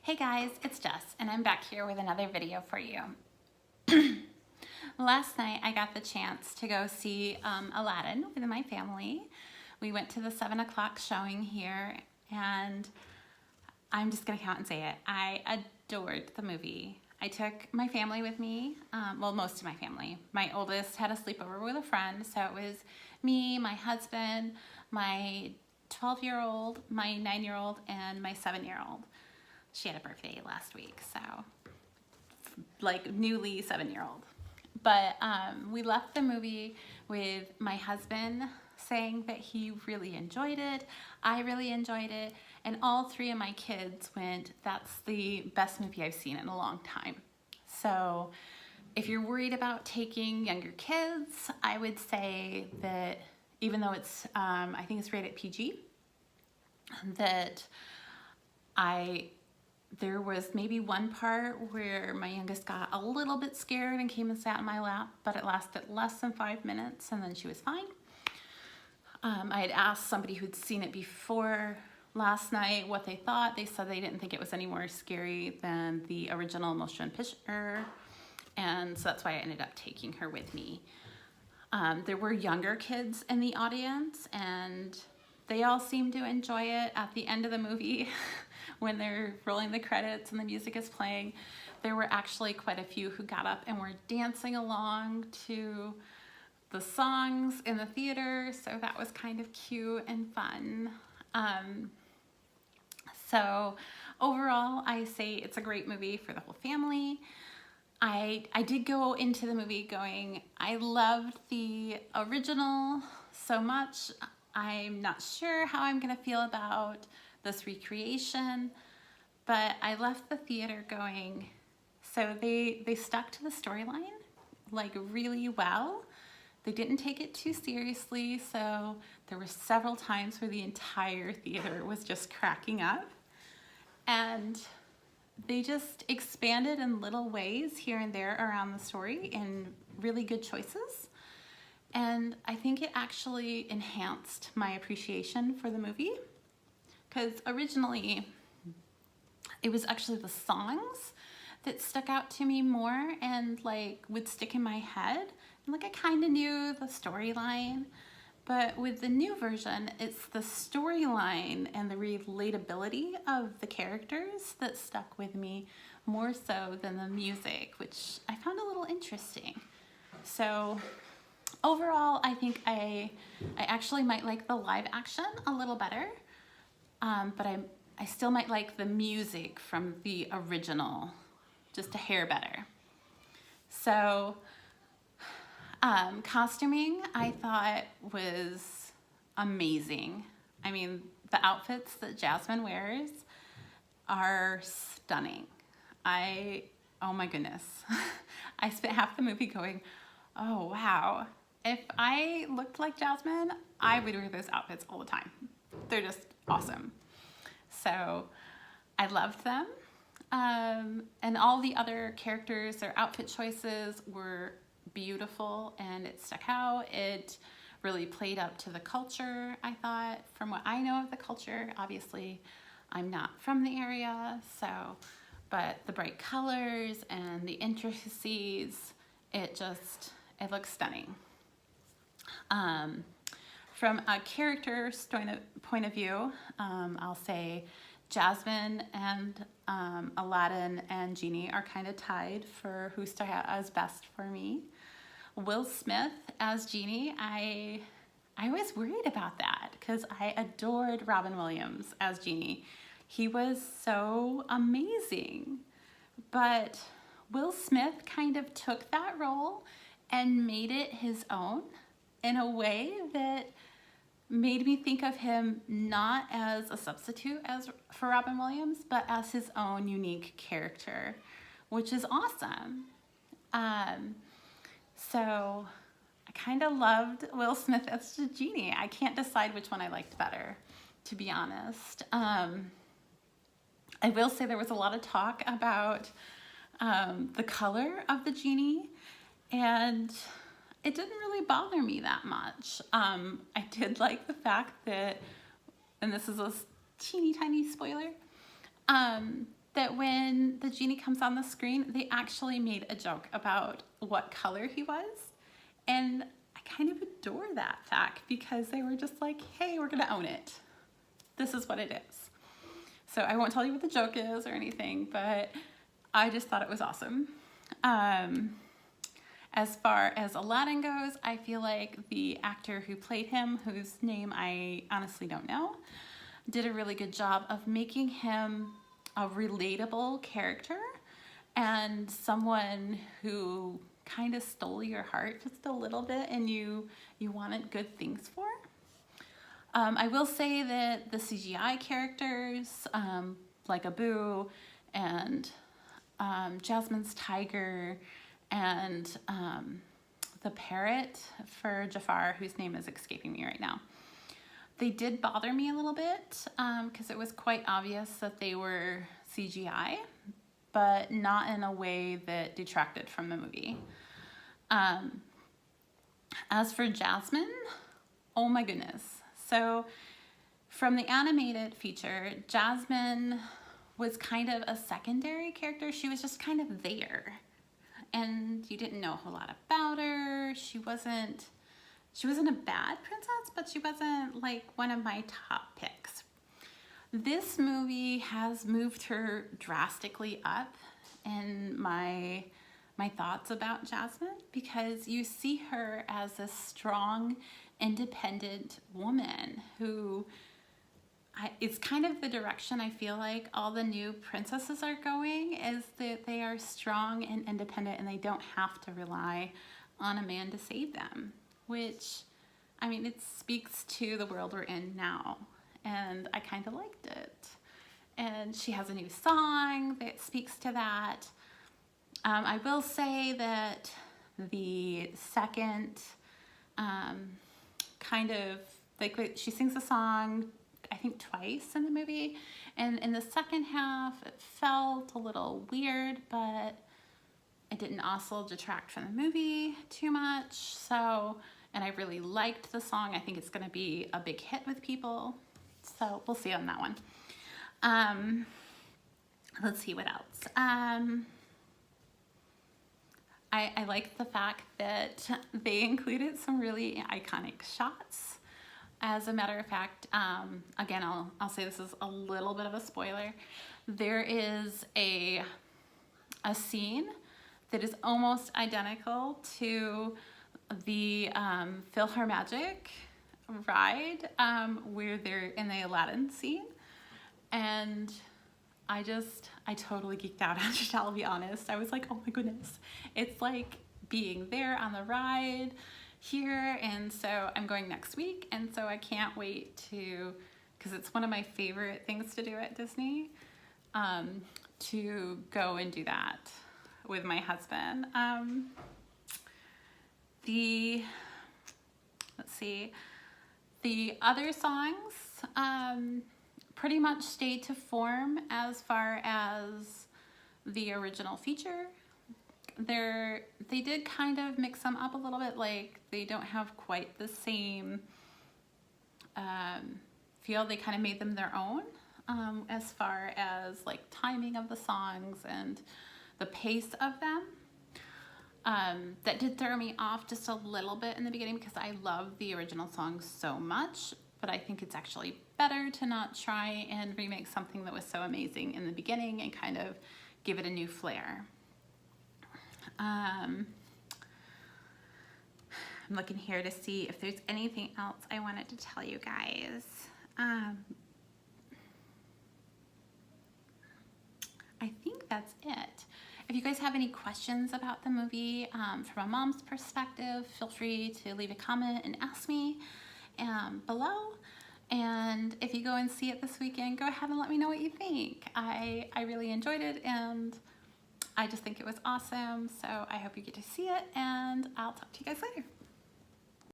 Hey guys, it's Jess, and I'm back here with another video for you. Last night I got the chance to go see Aladdin with my family. We went to the 7 o'clock showing here, and I'm just gonna come out and say it. I adored the movie. I took my family with me, well, most of my family. My oldest had a sleepover with a friend, so it was me, my husband, my 12-year-old, my 9-year-old, and my 7-year-old. She had a birthday last week, so like newly 7-year-old. But we left the movie with my husband saying that he really enjoyed it. I really enjoyed it. And all three of my kids went, that's the best movie I've seen in a long time. So if you're worried about taking younger kids, I would say that even though it's, I think it's rated PG, that there was maybe one part where my youngest got a little bit scared and came and sat in my lap, but it lasted less than 5 minutes and then she was fine. I had asked somebody who'd seen it before last night what they thought. They said they didn't think it was any more scary than the original motion picture, and so that's why I ended up taking her with me. There were younger kids in the audience, and they all seemed to enjoy it. At the end of the movie, when they're rolling the credits and the music is playing, there were actually quite a few who got up and were dancing along to the songs in the theater, so that was kind of cute and fun. So overall, I say it's a great movie for the whole family. I did go into the movie going, I loved the original so much. I'm not sure how I'm gonna feel about this recreation, but I left the theater going, so they stuck to the storyline like really well. They didn't take it too seriously, so there were several times where the entire theater was just cracking up, and they just expanded in little ways here and there around the story in really good choices. And I think it actually enhanced my appreciation for the movie, because originally it was actually the songs that stuck out to me more and like would stick in my head. And like I kind of knew the storyline, but with the new version, it's the storyline and the relatability of the characters that stuck with me more so than the music, which I found a little interesting. So overall, I think I actually might like the live action a little better, but I still might like the music from the original just a hair better. So costuming I thought was amazing. I mean, the outfits that Jasmine wears are stunning. Oh my goodness. I spent half the movie going, oh wow. If I looked like Jasmine, I would wear those outfits all the time. They're just awesome. So I loved them. And all the other characters, their outfit choices were beautiful and it stuck out. It really played up to the culture, I thought. From what I know of the culture, obviously I'm not from the area, but the bright colors and the intricacies, it looks stunning. From a character point of view, I'll say Jasmine and Aladdin and Genie are kind of tied for who stuck out as best for me. Will Smith as Genie, I was worried about that because I adored Robin Williams as Genie. He was so amazing, but Will Smith kind of took that role and made it his own in a way that made me think of him not as a substitute for Robin Williams, but as his own unique character, which is awesome. So I kind of loved Will Smith as the Genie. I can't decide which one I liked better, to be honest. I will say there was a lot of talk about the color of the Genie, and it didn't really bother me that much. I did like the fact that, and this is a teeny tiny spoiler, that when the genie comes on the screen, they actually made a joke about what color he was. And I kind of adore that fact because they were just like, hey, we're gonna own it. This is what it is. So I won't tell you what the joke is or anything, but I just thought it was awesome. As far as Aladdin goes, I feel like the actor who played him, whose name I honestly don't know, did a really good job of making him a relatable character and someone who kind of stole your heart just a little bit and you wanted good things for. I will say that the CGI characters, like Abu and Jasmine's tiger and the parrot for Jafar, whose name is escaping me right now, they did bother me a little bit because it was quite obvious that they were CGI, but not in a way that detracted from the movie. As for Jasmine, oh my goodness. So from the animated feature, Jasmine was kind of a secondary character. She was just kind of there. And you didn't know a whole lot about her. She wasn't a bad princess, but she wasn't like one of my top picks. This movie has moved her drastically up in my thoughts about Jasmine because you see her as a strong, independent woman who it's kind of the direction I feel like all the new princesses are going, is that they are strong and independent and they don't have to rely on a man to save them, which, I mean, it speaks to the world we're in now, and I kind of liked it. And she has a new song that speaks to that. I will say that the second kind of, like, she sings a song I think twice in the movie, and in the second half it felt a little weird, but it didn't also detract from the movie too much. So, and I really liked the song. I think it's going to be a big hit with people, so we'll see on that one. Let's see what else. I like the fact that they included some really iconic shots. As a matter of fact, again, I'll say this is a little bit of a spoiler. There is a scene that is almost identical to the Philharmagic ride where they're in the Aladdin scene. And I totally geeked out on it, I'll be honest. I was like, oh my goodness. It's like being there on the ride here, and so I'm going next week, and so I can't wait to, because it's one of my favorite things to do at Disney, to go and do that with my husband. Let's see, the other songs pretty much stayed to form as far as the original feature. They did kind of mix them up a little bit, like they don't have quite the same feel. They kind of made them their own as far as like timing of the songs and the pace of them. That did throw me off just a little bit in the beginning because I love the original song so much, but I think it's actually better to not try and remake something that was so amazing in the beginning and kind of give it a new flair. I'm looking here to see if there's anything else I wanted to tell you guys. I think that's it. If you guys have any questions about the movie from a mom's perspective, feel free to leave a comment and ask me below. And if you go and see it this weekend, go ahead and let me know what you think. I really enjoyed it, and I just think it was awesome. So I hope you get to see it, and I'll talk to you guys later.